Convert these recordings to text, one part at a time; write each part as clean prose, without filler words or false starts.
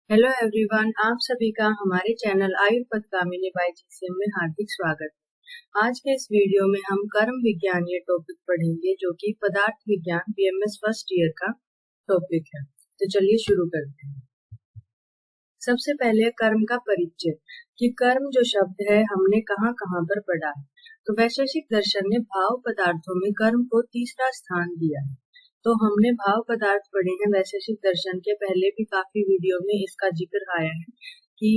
Hello everyone, आप सभी का हमारे चैनल आयुर्पदगामिनी बाय जीसीएम में हार्दिक स्वागत है। आज के इस वीडियो में हम कर्म विज्ञान ये टॉपिक पढ़ेंगे जो कि पदार्थ विज्ञान बीएमएस फर्स्ट ईयर का टॉपिक है। तो चलिए शुरू करते हैं। सबसे पहले कर्म का परिचय कि कर्म जो शब्द है हमने कहाँ कहाँ पर पढ़ा है। तो वैशेषिक दर्शन ने भाव पदार्थों में कर्म को तीसरा स्थान दिया है। तो हमने भाव पदार्थ पढ़े हैं वैशेषिक दर्शन के, पहले भी काफी वीडियो में इसका जिक्र आया है कि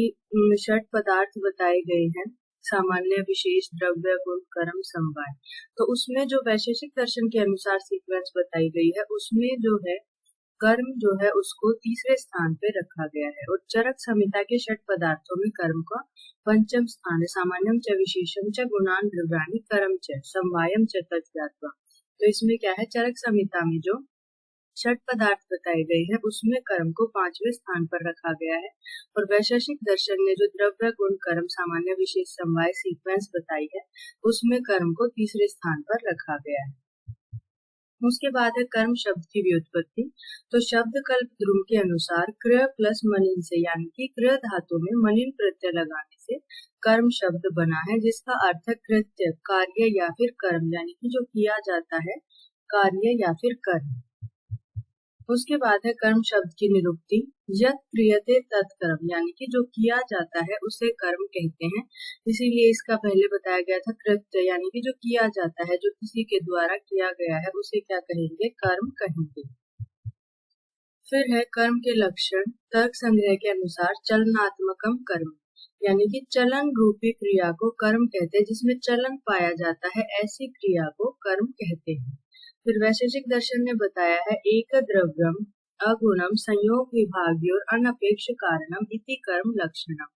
षट पदार्थ बताए गए हैं, सामान्य, विशेष, द्रव्य, गुण, कर्म, समवाय। तो उसमें जो वैशेषिक दर्शन के अनुसार सीक्वेंस बताई गई है उसमें जो है कर्म जो है उसको तीसरे स्थान पे रखा गया है और चरक संहिता के षट पदार्थों में कर्म का पंचम स्थान है। सामान्यम च विशेषम च गुणान द्रव्याणि कर्म च समवायम च तज्ज्ञात्वा। तो इसमें क्या है, चरक संहिता में जो षट पदार्थ बताए गए हैं उसमें कर्म को पांचवें स्थान पर रखा गया है और वैशेषिक दर्शन ने जो द्रव्य, गुण, कर्म, सामान्य, विशेष, समवाय सीक्वेंस बताई है उसमें कर्म को तीसरे स्थान पर रखा गया है। उसके बाद है कर्म शब्द की व्युत्पत्ति। तो शब्द कल्प ध्रुव के अनुसार क्रिय प्लस मनिन से, यानी कि क्रिय धातु में मनिन प्रत्यय लगाने से कर्म शब्द बना है, जिसका अर्थ है कृत्य, कार्य या फिर कर्म, यानी कि जो किया जाता है, कार्य या फिर कर्म। उसके बाद है कर्म शब्द की निरुक्ति। यत् क्रियते तत्कर्म, यानी कि जो किया जाता है उसे कर्म कहते हैं। इसीलिए इसका पहले बताया गया था कृत्य, यानी कि जो किया जाता है, जो किसी के द्वारा किया गया है उसे क्या कहेंगे, कर्म कहेंगे। फिर है कर्म के लक्षण। तर्क संग्रह के अनुसार चलनात्मकम कर्म, यानी कि चलन रूपी क्रिया को कर्म कहते हैं, जिसमें चलन पाया जाता है ऐसी क्रिया को कर्म कहते हैं। फिर वैशेषिक दर्शन ने बताया है एक द्रव्यम अगुणम संयोग विभागी और अनपेक्ष कारणम इति कर्म लक्षणम,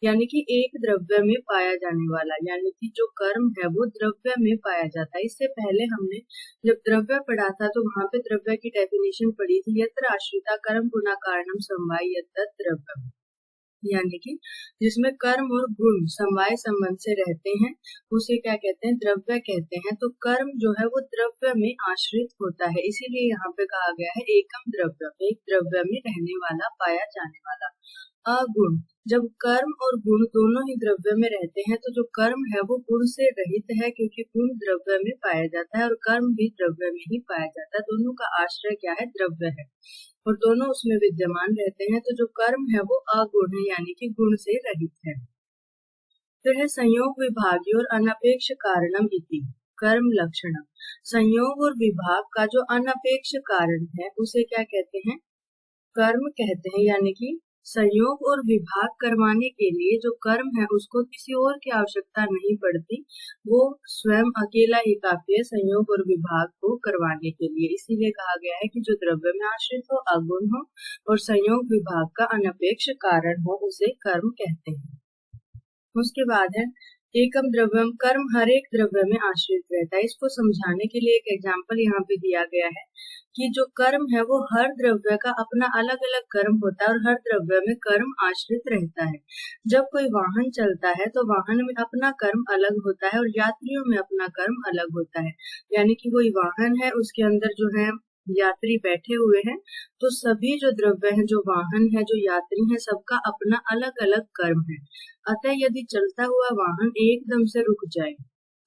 यानी कि एक द्रव्य में पाया जाने वाला, यानी कि जो कर्म है वो द्रव्य में पाया जाता है। इससे पहले हमने जब द्रव्य पढ़ा था तो वहां पे द्रव्य की डेफिनेशन पढ़ी थी, यत्र आश्रिता कर्म गुना कारणम समवाय यत् द्रव्यम, यानी कि जिसमें कर्म और गुण समवाय संबंध से रहते हैं उसे क्या कहते हैं, द्रव्य कहते हैं। तो कर्म जो है वो द्रव्य में आश्रित होता है, इसीलिए यहाँ पे कहा गया है एकम द्रव्य, एक द्रव्य में रहने वाला, पाया जाने वाला। अगुण, जब कर्म और गुण दोनों ही द्रव्य में रहते हैं तो जो कर्म है वो गुण से रहित है, क्योंकि गुण द्रव्य में पाया जाता है और कर्म भी द्रव्य में ही पाया जाता है। दोनों का आश्रय क्या है, द्रव्य है, और दोनों उसमें विद्यमान रहते हैं। तो जो कर्म है वो अगुण है, यानी कि गुण से रहित है। फिर है संयोग विभागी और अनपेक्ष कारणम इति कर्म लक्षणम। संयोग और विभाग का जो अनपेक्ष कारण है उसे क्या कहते हैं, कर्म कहते हैं। यानी कि संयोग और विभाग करवाने के लिए जो कर्म है उसको किसी और की आवश्यकता नहीं पड़ती, वो स्वयं अकेला ही काफी है संयोग और विभाग को करवाने के लिए। इसीलिए कहा गया है कि जो द्रव्य में आश्रित हो, अगुण हो और संयोग विभाग का अनपेक्ष कारण हो उसे कर्म कहते हैं। उसके बाद है एकम द्रव्यम, कर्म हर एक द्रव्य में आश्रित रहता है। इसको समझाने के लिए एक एग्जाम्पल यहाँ पे दिया गया है कि जो कर्म है वो हर द्रव्य का अपना अलग अलग कर्म होता है और हर द्रव्य में कर्म आश्रित रहता है। जब कोई वाहन चलता है तो वाहन में अपना कर्म अलग होता है और यात्रियों में अपना कर्म अलग होता है। यानी कि कोई वाहन है, उसके अंदर जो है यात्री बैठे हुए हैं, तो सभी जो द्रव्य है, जो वाहन है, जो यात्री है, सबका अपना अलग अलग कर्म है। अतः यदि चलता हुआ वाहन एकदम से रुक जाए,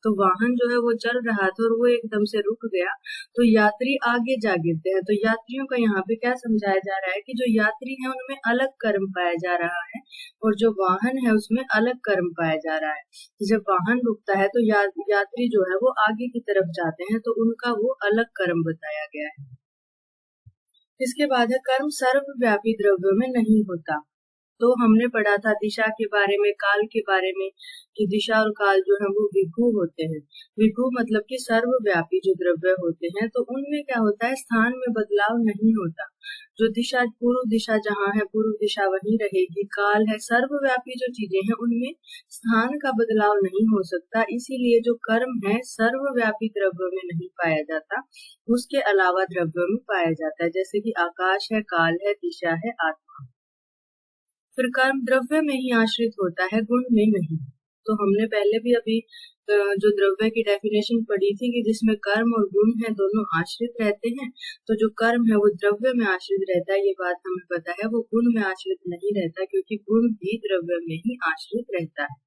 तो वाहन जो है वो चल रहा था और वो एकदम से रुक गया, तो यात्री आगे जा गिरते हैं। तो यात्रियों का यहाँ पे क्या समझाया जा रहा है कि जो यात्री है उनमें अलग कर्म पाया जा रहा है और जो वाहन है उसमें अलग कर्म पाया जा रहा है। जब वाहन रुकता है तो यात्री जो है वो आगे की तरफ जाते हैं, तो उनका वो अलग कर्म बताया गया है। इसके बाद है कर्म सर्वव्यापी द्रव्यों में नहीं होता। तो हमने पढ़ा था दिशा के बारे में, काल के बारे में, कि दिशा और काल जो है वो विभू होते हैं। विभू मतलब कि सर्वव्यापी जो द्रव्य होते हैं, तो उनमें क्या होता है, स्थान में बदलाव नहीं होता। जो दिशा, पूर्व दिशा जहाँ है पूर्व दिशा वहीं रहेगी। काल है, सर्वव्यापी जो चीजें हैं उनमें स्थान का बदलाव नहीं हो सकता। इसीलिए जो कर्म है सर्वव्यापी द्रव्यों में नहीं पाया जाता, उसके अलावा द्रव्यों में पाया जाता है, जैसे कि आकाश है, काल है, दिशा है, आत्मा। फिर कर्म द्रव्य में ही आश्रित होता है, गुण में नहीं। तो हमने पहले भी अभी जो द्रव्य की डेफिनेशन पढ़ी थी कि जिसमें कर्म और गुण है दोनों आश्रित रहते हैं। तो जो कर्म है वो द्रव्य में आश्रित रहता है, ये बात हमें पता है। वो गुण में आश्रित नहीं रहता, क्योंकि गुण भी द्रव्य में ही आश्रित रहता है।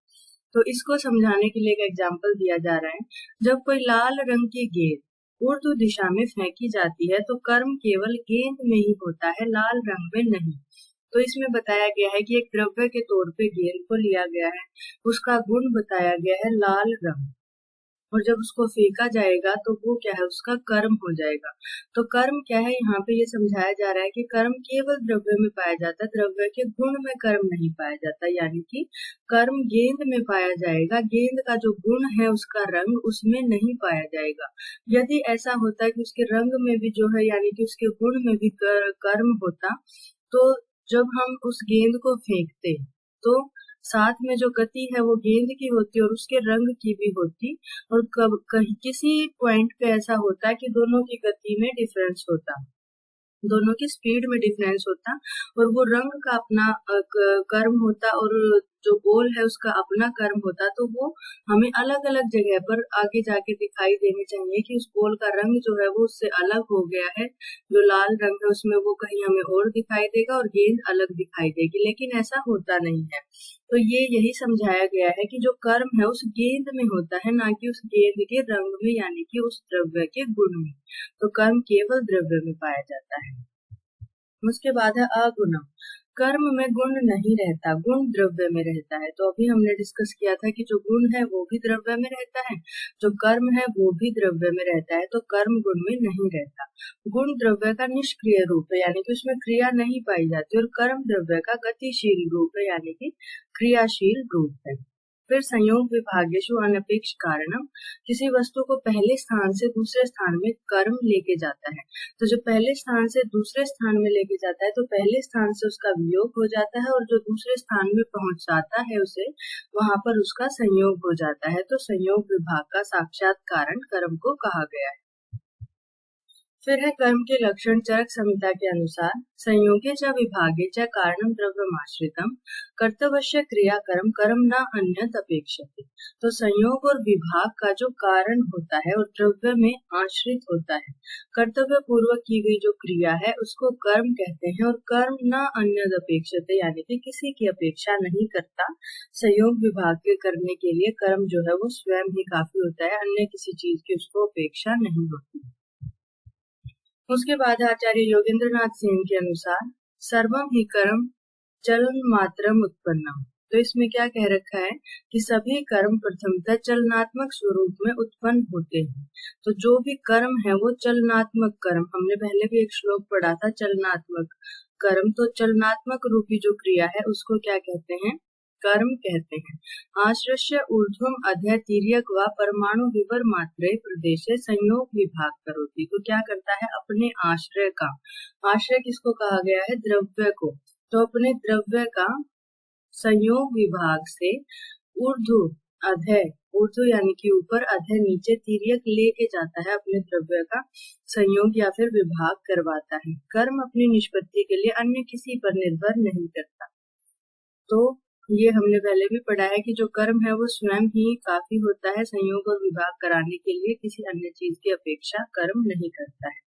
तो इसको समझाने के लिए एक एग्जाम्पल दिया जा रहा है। जब कोई लाल रंग की गेंद ऊर्ध्व दिशा में फेंकी जाती है तो कर्म केवल गेंद में ही होता है, लाल रंग में नहीं। तो इसमें बताया गया है कि एक द्रव्य के तौर पे गेंद को लिया गया है, उसका गुण बताया गया है लाल रंग, और जब उसको फेंका जाएगा तो वो क्या है, उसका कर्म हो जाएगा। तो कर्म क्या है, यहाँ पे ये समझाया जा रहा है कि कर्म केवल द्रव्य में पाया जाता है, द्रव्य के गुण में कर्म नहीं पाया जाता। यानी कि कर्म गेंद में पाया जाएगा, गेंद का जो गुण है उसका रंग उसमें नहीं पाया जाएगा। यदि ऐसा होता है कि उसके रंग में भी जो है, यानी कि उसके गुण में भी कर्म होता, तो जब हम उस गेंद को फेंकते तो साथ में जो गति है वो गेंद की होती और उसके रंग की भी होती, और कहीं किसी पॉइंट पे ऐसा होता है कि दोनों की गति में डिफरेंस होता, दोनों की स्पीड में डिफरेंस होता, और वो रंग का अपना कर्म होता और जो बॉल है उसका अपना कर्म होता। तो वो हमें अलग अलग जगह पर आगे जाके दिखाई देनी चाहिए कि उस बॉल का रंग जो है वो उससे अलग हो गया है, जो लाल रंग है उसमें वो कहीं हमें और दिखाई देगा और गेंद अलग दिखाई देगी, लेकिन ऐसा होता नहीं है। तो ये यही समझाया गया है कि जो कर्म है उस गेंद में होता है, ना कि उस गेंद के रंग में, यानी कि उस द्रव्य के गुण में। तो कर्म केवल द्रव्य में पाया जाता है। उसके बाद है अगुणम। कर्म में गुण नहीं रहता, गुण द्रव्य में रहता है। तो अभी हमने डिस्कस किया था कि जो गुण है वो भी द्रव्य में रहता है, जो कर्म है वो भी द्रव्य में रहता है। तो कर्म गुण में नहीं रहता। गुण द्रव्य का निष्क्रिय रूप है, यानी कि उसमें क्रिया नहीं पाई जाती, और कर्म द्रव्य का गतिशील रूप है, यानी कि क्रियाशील रूप है। फिर संयोग विभागेषु अनपेक्ष कारणम। किसी वस्तु को पहले स्थान से दूसरे स्थान में कर्म लेके जाता है। तो जो पहले स्थान से दूसरे स्थान में लेके जाता है तो पहले स्थान से उसका वियोग हो जाता है, और जो दूसरे स्थान में पहुंच जाता है उसे, वहां पर उसका संयोग हो जाता है। तो संयोग विभाग का साक्षात कारण कर्म को कहा गया है। फिर है कर्म के लक्षण चरक संहिता के अनुसार, संयोगे च विभागे च कारणम द्रव्यमाश्रितम कर्तव्य क्रिया कर्म कर्म न अन्यत अपेक्षते। तो संयोग और विभाग का जो कारण होता है और द्रव्य में आश्रित होता है, कर्तव्य पूर्वक की गई जो क्रिया है उसको कर्म कहते हैं, और कर्म न अन्यत अपेक्षते, यानी कि किसी की अपेक्षा नहीं करता। संयोग विभाग के करने के लिए कर्म जो है वो स्वयं ही काफी होता है, अन्य किसी चीज की उसको अपेक्षा नहीं होती। उसके बाद आचार्य योगेंद्रनाथ सिंह के अनुसार, सर्वम ही कर्म चलन मात्रम उत्पन्नम। तो इसमें क्या कह रखा है कि सभी कर्म प्रथमतः चलनात्मक स्वरूप में उत्पन्न होते हैं। तो जो भी कर्म है वो चलनात्मक कर्म, हमने पहले भी एक श्लोक पढ़ा था चलनात्मक कर्म। तो चलनात्मक रूपी जो क्रिया है उसको क्या कहते हैं, कर्म कहते हैं। आश्रय ऊर्ध्वम अध्याय तिर्यक व परमाणु विवर मात्रे प्रदेशे संयोग विभाग करोति। तो क्या करता है, अपने आश्रय का, आश्रय किसको कहा गया है, द्रव्य को, तो अपने द्रव्य का संयोग विभाग से ऊर्ध्व अधय, ऊर्ध्व यानी कि ऊपर, अधय नीचे, तिर्यक लेके जाता है, अपने द्रव्य का संयोग या फिर विभाग करवाता है। कर्म अपनी निष्पत्ति के लिए अन्य किसी पर निर्भर नहीं करता। तो ये हमने पहले भी पढ़ा है कि जो कर्म है वो स्वयं ही काफी होता है, संयोग और विभाग कराने के लिए किसी अन्य चीज की अपेक्षा कर्म नहीं करता है।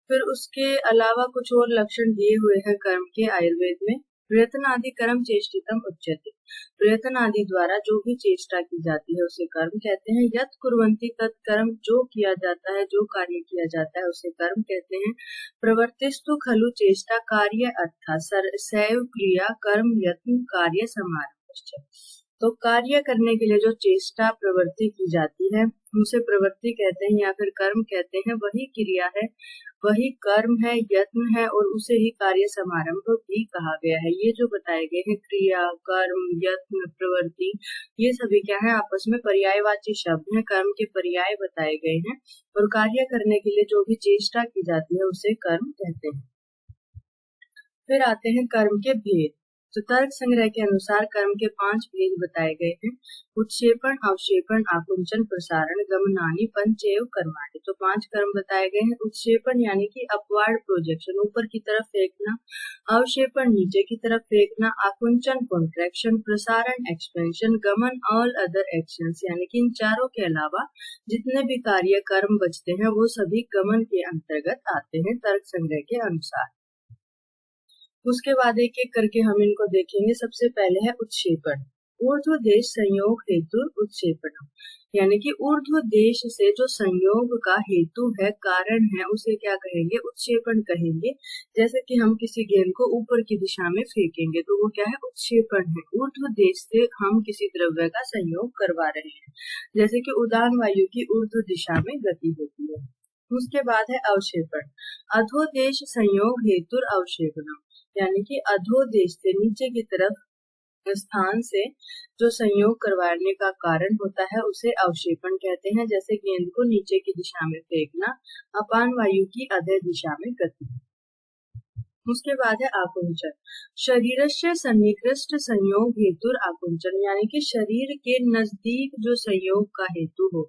फिर उसके अलावा कुछ और लक्षण दिए हुए हैं कर्म के आयुर्वेद में। प्रयत्न आदि कर्म चेष्टितम उच्यते। प्रयत्न आदि द्वारा जो भी चेष्टा की जाती है उसे कर्म कहते हैं। यत् कुर्वन्ति तत्कर्म, जो किया जाता है, जो कार्य किया जाता है उसे कर्म कहते हैं। प्रवर्तिस्तु खलु चेष्टा कार्य अर्था सैव क्रिया कर्म यत्न कार्य समारंभ। तो कार्य करने के लिए जो चेष्टा प्रवृत्ति की जाती है उसे प्रवृत्ति कहते हैं या फिर कर्म कहते हैं। वही क्रिया है, वही कर्म है, यत्न है, और उसे ही कार्य समारंभ भी कहा गया है। ये जो बताए गए हैं क्रिया, कर्म, यत्न, प्रवृत्ति, ये सभी क्या है, आपस में पर्यायवाची शब्द हैं, कर्म के पर्याय बताए गए हैं। और कार्य करने के लिए जो भी चेष्टा की जाती है उसे कर्म कहते हैं। फिर आते हैं कर्म के भेद। तो तर्क संग्रह के अनुसार कर्म के 5 भेद बताए गए हैं। उत्क्षेपण, अवक्षेपण, आकुंचन, प्रसारण, गमनानि पंचेव कर्माणि। तो 5 कर्म बताए गए हैं। उत्क्षेपण यानी कि अपवर्ड प्रोजेक्शन, ऊपर की तरफ फेंकना। अवक्षेपण, नीचे की तरफ फेंकना। आकुंचन, कॉन्ट्रैक्शन। प्रसारण, एक्सपेंशन। गमन, ऑल अदर एक्शंस, यानी कि इन चारों के अलावा जितने भी कार्य कर्म बचते हैं वो सभी गमन के अंतर्गत आते हैं तर्क संग्रह के अनुसार। उसके बाद एक एक करके हम इनको देखेंगे। सबसे पहले है उत्क्षेपण। ऊर्ध्व देश संयोग हेतु उत्क्षेपण, यानी कि ऊर्ध्व देश से जो संयोग का हेतु है, कारण है, उसे क्या कहेंगे? उत्क्षेपण कहेंगे। जैसे कि हम किसी गेंद को ऊपर की दिशा में फेंकेंगे तो वो क्या है? उत्क्षेपण है। ऊर्ध्व देश से हम किसी द्रव्य का संयोग करवा रहे हैं, जैसे कि उड़ान वायु की ऊर्ध्व दिशा में गति होती है। उसके बाद है अवक्षेपण। अधोदेश संयोग हेतु अवक्षेपणम, यानी कि अधोदेश से, नीचे की तरफ स्थान से जो संयोग करवाने का कारण होता है उसे अवक्षेपण कहते हैं। जैसे गेंद को नीचे की दिशा में फेंकना, अपान वायु की अधर दिशा में गति। उसके बाद है आकुंचन। शरीरस्य सन्निकृष्ट संयोग हेतु आकुंचन, यानी कि शरीर के नजदीक जो संयोग का हेतु हो,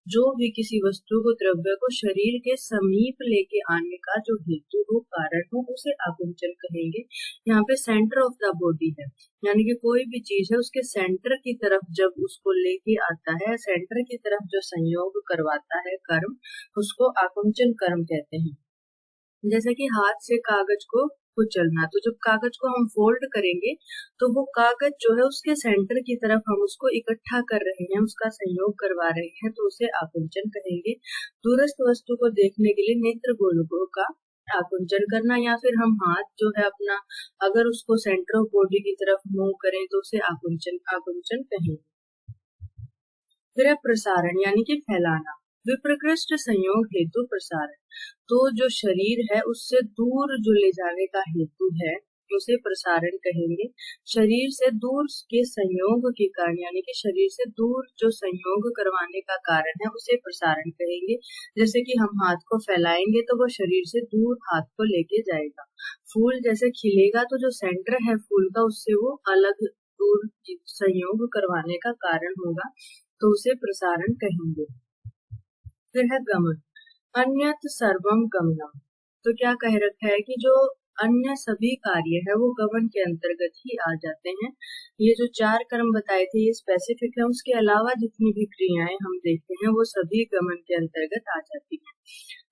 जो भी किसी वस्तु को, द्रव्य को शरीर के समीप लेके आने का जो हेतु हो, कारण हो, उसे आकुंचन कहेंगे। यहाँ पे सेंटर ऑफ द बॉडी है, यानी कि कोई भी चीज है उसके सेंटर की तरफ जब उसको लेके आता है, सेंटर की तरफ जो संयोग करवाता है कर्म, उसको आकुंचन कर्म कहते हैं। जैसे कि हाथ से कागज को कुचलना, तो जब कागज को हम फोल्ड करेंगे तो वो कागज जो है उसके सेंटर की तरफ हम उसको इकट्ठा कर रहे हैं, उसका संयोग करवा रहे हैं, तो उसे आकुंचन कहेंगे। दूरस्थ वस्तु को देखने के लिए नेत्र गोलकों का आकुंचन करना, या फिर हम हाथ जो है अपना, अगर उसको सेंटर ऑफ बॉडी की तरफ मूव करें तो उसे आकुंचन कहेंगे। फिर है प्रसारण, यानी कि फैलाना। विप्रकृष्ट संयोग हेतु प्रसारण, तो जो शरीर है उससे दूर जो ले जाने का हेतु है उसे प्रसारण कहेंगे। शरीर से दूर के संयोग के कारण, यानी कि शरीर से दूर जो संयोग करवाने का कारण है उसे प्रसारण कहेंगे। जैसे कि हम हाथ को फैलाएंगे तो वो शरीर से दूर हाथ को लेके जाएगा। फूल जैसे खिलेगा तो जो सेंटर है फूल का उससे वो अलग दूर संयोग करवाने का कारण होगा, तो उसे प्रसारण कहेंगे। फिर है गमन। अन्यत सर्वम गमनम, तो क्या कह रखा है कि जो अन्य सभी कार्य है वो गमन के अंतर्गत ही आ जाते हैं। ये जो 4 कर्म बताए थे ये स्पेसिफिक है, उसके अलावा जितनी भी क्रियाएं हम देखते हैं वो सभी गमन के अंतर्गत आ जाती हैं।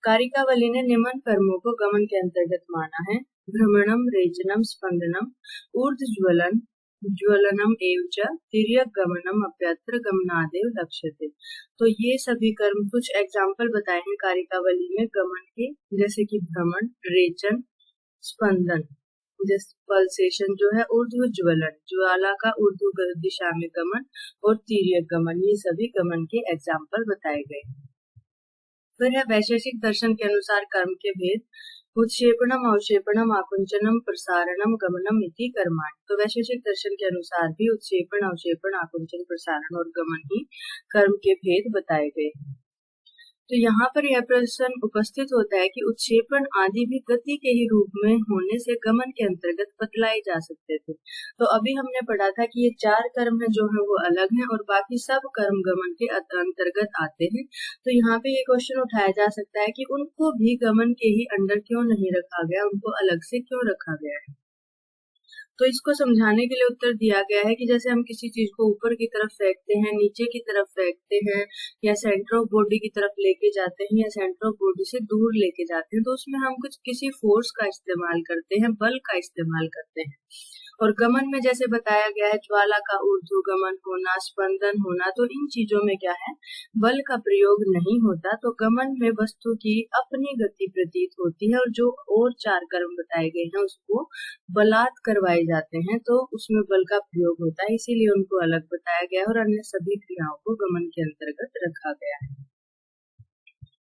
कारिकावली ने निम्न कर्मों को गमन के अंतर्गत माना है। भ्रमणम, रेचनम, स्पंदनम, ऊर्ध्वज्वलन, ज्वलनम एवच तिर्यक गमनम अप्यत्र गमनादेव लक्ष्यते। तो ये सभी कर्म, कुछ एग्जाम्पल बताए हैं कारिकावली में गमन के, जैसे कि भ्रमण, रेचन, स्पंदन, जैसे पल्सेशन जो है, ऊर्ध्वज्वलन, ज्वाला का ऊर्ध्व दिशा में गमन, और तिर्यक गमन, ये सभी गमन के एग्जाम्पल बताए गए। फिर है वैशेषिक दर्शन के अनुसार कर्म के भेद। उत्क्षेपणम, अवक्षेपणम, आकुंचनम, प्रसारणम, गमनम इति कर्माणि। तो वैशेषिक दर्शन के अनुसार भी उत्क्षेपण, अवक्षेपण, आकुंचन, प्रसारण और गमन ही कर्म के भेद बताए गए हैं। तो यहाँ पर यह प्रश्न उपस्थित होता है कि उत्क्षेपण आदि भी गति के ही रूप में होने से गमन के अंतर्गत बतलाए जा सकते थे। तो अभी हमने पढ़ा था कि ये 4 कर्म है जो है वो अलग हैं और बाकी सब कर्म गमन के अंतर्गत आते हैं। तो यहाँ पे ये क्वेश्चन उठाया जा सकता है कि उनको भी गमन के ही अंडर क्यों नहीं रखा गया, उनको अलग से क्यों रखा गया है। तो इसको समझाने के लिए उत्तर दिया गया है कि जैसे हम किसी चीज को ऊपर की तरफ फेंकते हैं, नीचे की तरफ फेंकते हैं, या सेंटर ऑफ बॉडी की तरफ लेके जाते हैं, या सेंटर ऑफ बॉडी से दूर लेके जाते हैं, तो उसमें हम कुछ किसी फोर्स का इस्तेमाल करते हैं, बल का इस्तेमाल करते हैं। और गमन में जैसे बताया गया है ज्वाला का ऊर्ध्वगमन होना, स्पंदन होना, तो इन चीजों में क्या है, बल का प्रयोग नहीं होता। तो गमन में वस्तु की अपनी गति प्रतीत होती है, और जो और 4 कर्म बताए गए हैं उसको बलात् करवाए जाते हैं, तो उसमें बल का प्रयोग होता है, इसीलिए उनको अलग बताया गया है और अन्य सभी क्रियाओं को गमन के अंतर्गत रखा गया है।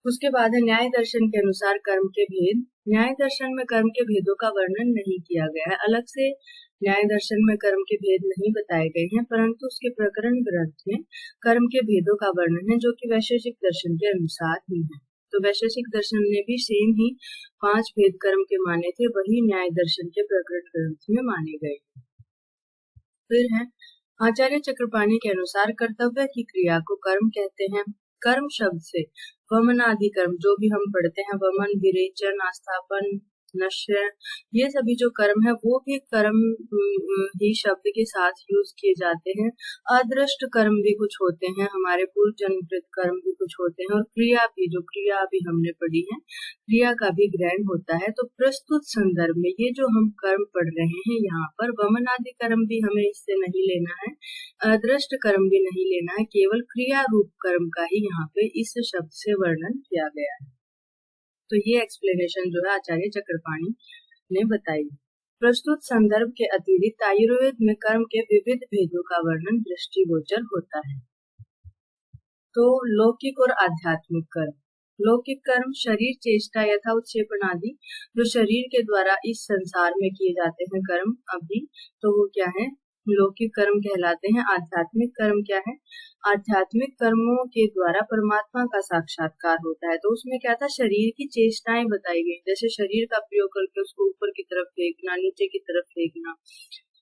उसके बाद है न्याय दर्शन के अनुसार कर्म के भेद। न्याय दर्शन में कर्म के भेदों का वर्णन नहीं किया गया है, अलग से न्याय दर्शन में कर्म के भेद नहीं बताए गए हैं, परंतु उसके प्रकरण ग्रंथ में कर्म के भेदों का वर्णन है, जो कि वैशेषिक दर्शन के अनुसार ही है। तो वैशेषिक दर्शन ने भी सेम ही 5 भेद कर्म के माने थे, वही न्याय दर्शन के प्रकरण ग्रंथ में माने गए। फिर है आचार्य चक्रपाणी के अनुसार कर्तव्य की क्रिया को कर्म कहते हैं। कर्म शब्द से वमन आदि कर्म जो भी हम पढ़ते हैं, वमन, विरेचन, आस्थापन, नश्य, ये सभी जो कर्म है वो भी कर्म ही शब्द के साथ यूज किए जाते हैं। अदृष्ट कर्म भी कुछ होते हैं, हमारे पूर्व जन्मकृत कर्म भी कुछ होते हैं, और क्रिया भी, जो क्रिया भी हमने पढ़ी है, क्रिया का भी ग्रहण होता है। तो प्रस्तुत संदर्भ में ये जो हम कर्म पढ़ रहे हैं, यहाँ पर वमन आदि कर्म भी हमें इससे नहीं लेना है, अदृष्ट कर्म भी नहीं लेना है, केवल क्रिया रूप कर्म का ही यहाँ पे इस शब्द से वर्णन किया गया है। तो ये एक्सप्लेनेशन जो है आचार्य चक्रपाणी ने बताई। प्रस्तुत संदर्भ के अतिरिक्त आयुर्वेद में कर्म के विविध भेदों का वर्णन दृष्टिगोचर होता है। तो लौकिक और आध्यात्मिक कर्म। लौकिक कर्म शरीर चेष्टा यथा उत्क्षेपण आदि जो शरीर के द्वारा इस संसार में किए जाते हैं कर्म अभी, तो वो क्या है, लौकिक कर्म कहलाते हैं। आध्यात्मिक कर्म क्या है, आध्यात्मिक कर्मों के द्वारा परमात्मा का साक्षात्कार होता है। तो उसमें क्या था, शरीर की चेष्टाएं बताई गई, जैसे शरीर का प्रयोग करके उसको ऊपर की तरफ फेंकना, नीचे की तरफ फेंकना।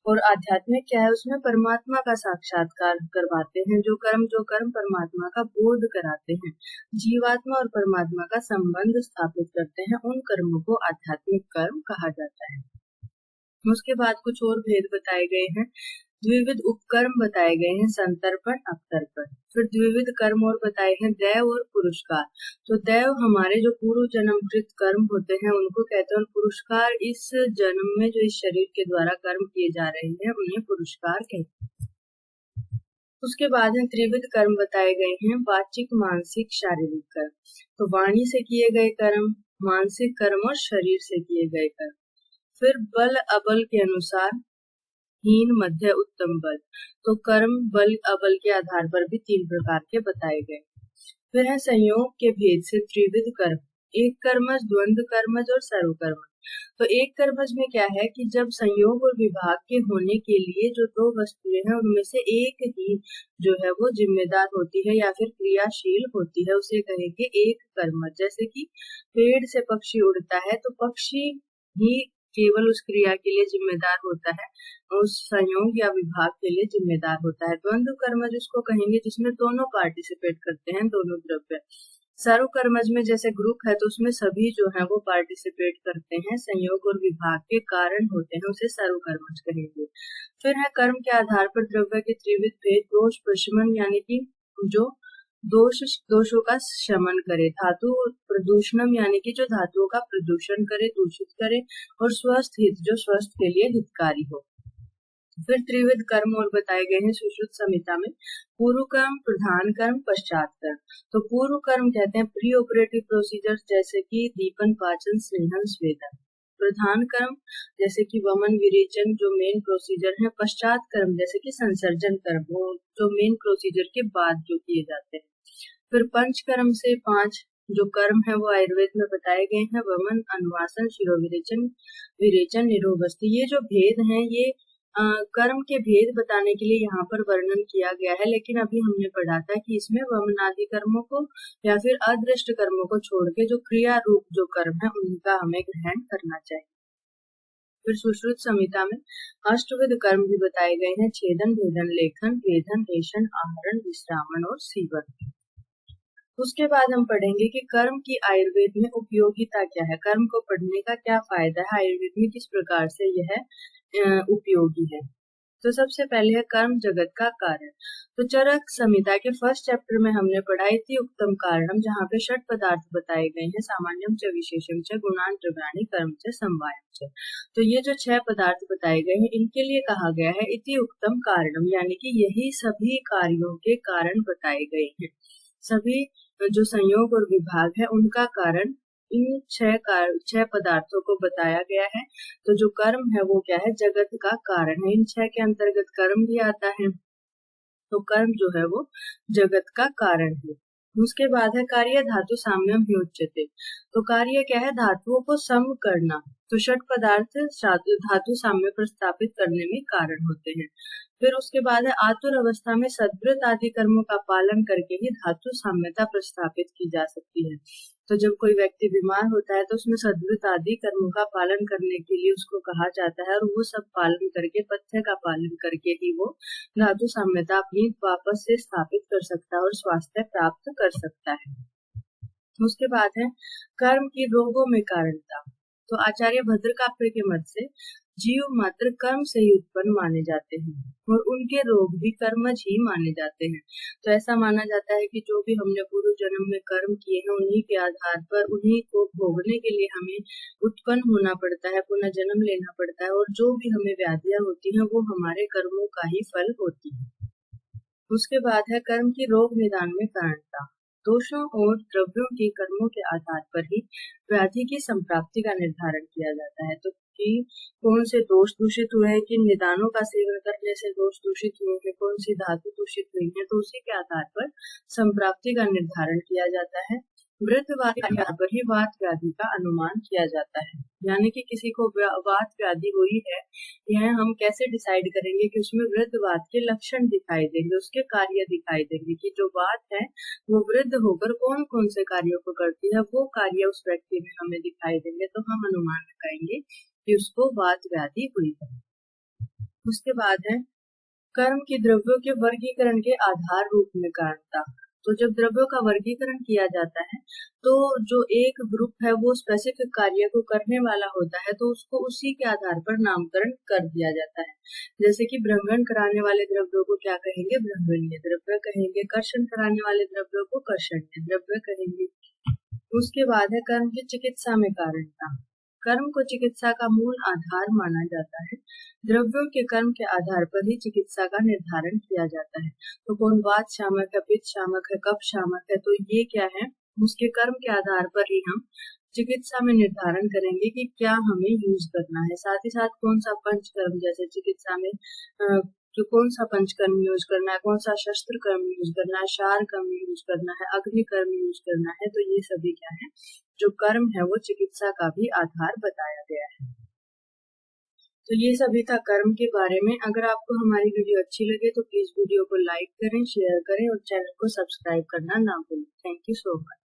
और आध्यात्मिक क्या है, उसमें परमात्मा का साक्षात्कार करवाते हैं। जो कर्म परमात्मा का बोध कराते हैं, जीवात्मा और परमात्मा का संबंध स्थापित करते हैं, उन कर्मों को आध्यात्मिक कर्म कहा जाता है। उसके बाद कुछ और भेद बताए गए हैं। द्विविध उपकर्म बताए गए हैं, संतर्पण, अपतर्पण। फिर द्विविध कर्म और बताए हैं, दैव और पुरस्कार। तो दैव हमारे जो पूर्व जन्मकृत कर्म होते हैं उनको कहते हैं, और पुरस्कार इस जन्म में जो इस शरीर के द्वारा कर्म किए जा रहे हैं उन्हें पुरस्कार कहते हैं। उसके बाद है त्रिविध कर्म बताए गए हैं, वाचिक, मानसिक, शारीरिक कर्म। तो वाणी से किए गए कर्म, मानसिक कर्म और शरीर से किए गए कर्म। फिर बल अबल के अनुसार हीन, मध्य, उत्तम बल। तो कर्म बल अबल के आधार पर भी 3 प्रकार के बताए गए। फिर है संयोग के भेद से त्रिविध कर्म, एक कर्मज, द्वंद्व कर्मज और सर्वकर्मज। तो एक कर्मज में क्या है कि जब संयोग और विभाग के होने के लिए जो 2 वस्तुएं हैं उनमें से एक ही जो है वो जिम्मेदार होती है या फिर क्रियाशील होती है, उसे कहेंगे एक कर्मज। जैसे कि पेड़ से पक्षी उड़ता है तो पक्षी ही केवल उस क्रिया के लिए जिम्मेदार होता है, उस संयोग या विभाग के लिए जिम्मेदार होता है। द्वंद्व कर्मज उसको कहेंगे जिसमें दोनों पार्टिसिपेट करते हैं, दोनों द्रव्य। सर्व कर्मज में जैसे ग्रुप है तो उसमें सभी जो है वो पार्टिसिपेट करते हैं, संयोग और विभाग के कारण होते हैं, उसे सर्व कर्मज कहेंगे। फिर है कर्म के आधार पर द्रव्य के त्रिविध भेद, दोष प्रशमन यानी कि जो दोषों का शमन करे, धातु प्रदूषणम यानी कि जो धातुओं का प्रदूषण करे, दूषित करे, और स्वस्थ हित जो स्वस्थ के लिए हितकारी हो। फिर त्रिविध कर्म और बताए गए हैं सुश्रुत संहिता में, पूर्व कर्म, प्रधान कर्म, पश्चात कर्म। तो पूर्व कर्म कहते हैं प्री ऑपरेटिव प्रोसीजर्स, जैसे कि दीपन, पाचन, स्नेहन, स्वेदन। प्रधान कर्म जैसे कि वमन, विरेचन जो मेन प्रोसीजर है। पश्चात कर्म जैसे कि संसर्जन कर्म, वो जो मेन प्रोसीजर के बाद जो किए जाते हैं। फिर पंच कर्म से 5 जो कर्म है वो आयुर्वेद में बताए गए हैं, वमन, अनुवासन, शिरोविरेचन, विरेचन, निरोगस्ती। ये जो भेद हैं ये कर्म के भेद बताने के लिए यहाँ पर वर्णन किया गया है, लेकिन अभी हमने पढ़ा था कि इसमें वमनादि कर्मों को या फिर अदृष्ट कर्मों को छोड़ के जो क्रिया रूप जो कर्म है उनका हमें ग्रहण करना चाहिए। फिर सुश्रुत संहिता में अष्टविध कर्म भी बताए गए हैं, छेदन, भेदन, लेखन, वेधन, हेषण, आहरण, विश्रामण और सीवन। उसके बाद हम पढ़ेंगे कि कर्म की आयुर्वेद में उपयोगिता क्या है, कर्म को पढ़ने का क्या फायदा है, आयुर्वेद में किस प्रकार से यह उपयोगी है। तो सबसे पहले है कर्म जगत का कारण। तो चरक संहिता के फर्स्ट चैप्टर में हमने पढ़ा इति उक्तम कारणम, जहाँ पे 6 पदार्थ बताए गए हैं, सामान्यम च, विशेषम च, गुणान द्रव्याणि, कर्म च, समवायम च। तो ये जो 6 पदार्थ बताए गए हैं इनके लिए कहा गया है इति उक्तम कारणम, यानी कि यही सभी कार्यों के कारण बताए गए हैं। सभी जो संयोग और विभाग है उनका कारण इन 6 पदार्थों को बताया गया है। तो जो कर्म है वो क्या है, जगत का कारण है। इन 6 के अंतर्गत कर्म भी आता है, तो कर्म जो है वो जगत का कारण है। उसके बाद है कार्य धातु साम्यम ह्योच्यते। तो कार्य क्या है, धातुओं को सम करना। तो षट पदार्थ धातु साम्य प्रस्थापित करने में कारण होते हैं। फिर उसके बाद है आतुर अवस्था में सद्वृत आदि कर्मों का पालन करके ही धातु साम्यता प्रस्थापित की जा सकती है। तो जब कोई व्यक्ति बीमार होता है तो उसमें सद्वृत आदि कर्मों का पालन करने के लिए उसको कहा जाता है, और वो सब पालन करके, पथ्य का पालन करके ही वो धातु साम्यता अपनी वापस से स्थापित कर सकता है और स्वास्थ्य प्राप्त कर सकता है। उसके बाद है कर्म की रोगों में कारणता। तो आचार्य भद्रकाप्य के मत से जीव मात्र कर्म से ही उत्पन्न माने जाते हैं और उनके रोग भी कर्मज ही माने जाते हैं। तो ऐसा माना जाता है कि जो भी हमने पूर्व जन्म में कर्म किए हैं उन्हीं के आधार पर उन्हीं को भोगने के लिए हमें उत्पन्न होना पड़ता है, पुनः जन्म लेना पड़ता है, और जो भी हमें व्याधियां होती हैं वो हमारे कर्मों का ही फल होती है। उसके बाद है कर्म की रोग निदान में कारणता। दोषों और द्रव्यों के कर्मों के आधार पर ही व्याधि की संप्राप्ति का निर्धारण किया जाता है। तो कि कौन से दोष दूषित हुए हैं, किन निदानों का सेवन करने से दोष दूषित हुए हैं, कौन सी धातु दूषित हुई है, तो उसी के आधार पर संप्राप्ति का निर्धारण किया जाता है। वृद्धवात के आधार पर ही वात व्याधि का अनुमान किया जाता है। यानी कि किसी को वात व्याधि हुई है, यह हम कैसे डिसाइड करेंगे कि उसमें वृद्धवात के लक्षण दिखाई देंगे, उसके कार्य दिखाई देंगे कि जो वात है वो वृद्ध होकर कौन कौन से कार्यों को करती है, वो कार्य उस व्यक्ति में हमें दिखाई देंगे, तो हम अनुमान लगाएंगे कि उसको वात व्याधि हुई है। उसके बाद है कर्म की द्रव्यों के वर्गीकरण के आधार रूप में कारणता। तो जब द्रव्यों का वर्गीकरण किया जाता है तो जो एक ग्रुप है वो स्पेसिफिक कार्य को करने वाला होता है, तो उसको उसी के आधार पर नामकरण कर दिया जाता है। जैसे कि भ्रंगण कराने वाले द्रव्यों को क्या कहेंगे, भ्रंगणीय द्रव्य कहेंगे। कर्षण कराने वाले द्रव्यों को कर्षणीय द्रव्य कहेंगे। उसके बाद है कर्म की चिकित्सा में कारणता। कर्म को चिकित्सा का मूल आधार माना जाता है। द्रव्यों के कर्म के आधार पर ही चिकित्सा का निर्धारण किया जाता है। तो कौन वात शामक है, पित्त शामक है, कफ शामक है, तो ये क्या है, उसके कर्म के आधार पर ही हम चिकित्सा में निर्धारण करेंगे कि क्या हमें यूज करना है। साथ ही साथ कौन सा पंचकर्म, जैसे चिकित्सा में कि कौन सा पंचकर्म यूज करना है, कौन सा शस्त्र कर्म यूज करना है, शार कर्म यूज करना है, अग्नि कर्म यूज करना है, तो ये सभी क्या है, जो कर्म है वो चिकित्सा का भी आधार बताया गया है। तो ये सभी था कर्म के बारे में। अगर आपको हमारी वीडियो अच्छी लगे तो प्लीज वीडियो को लाइक करें, शेयर करें और चैनल को सब्सक्राइब करना ना भूलें। Thank you so much.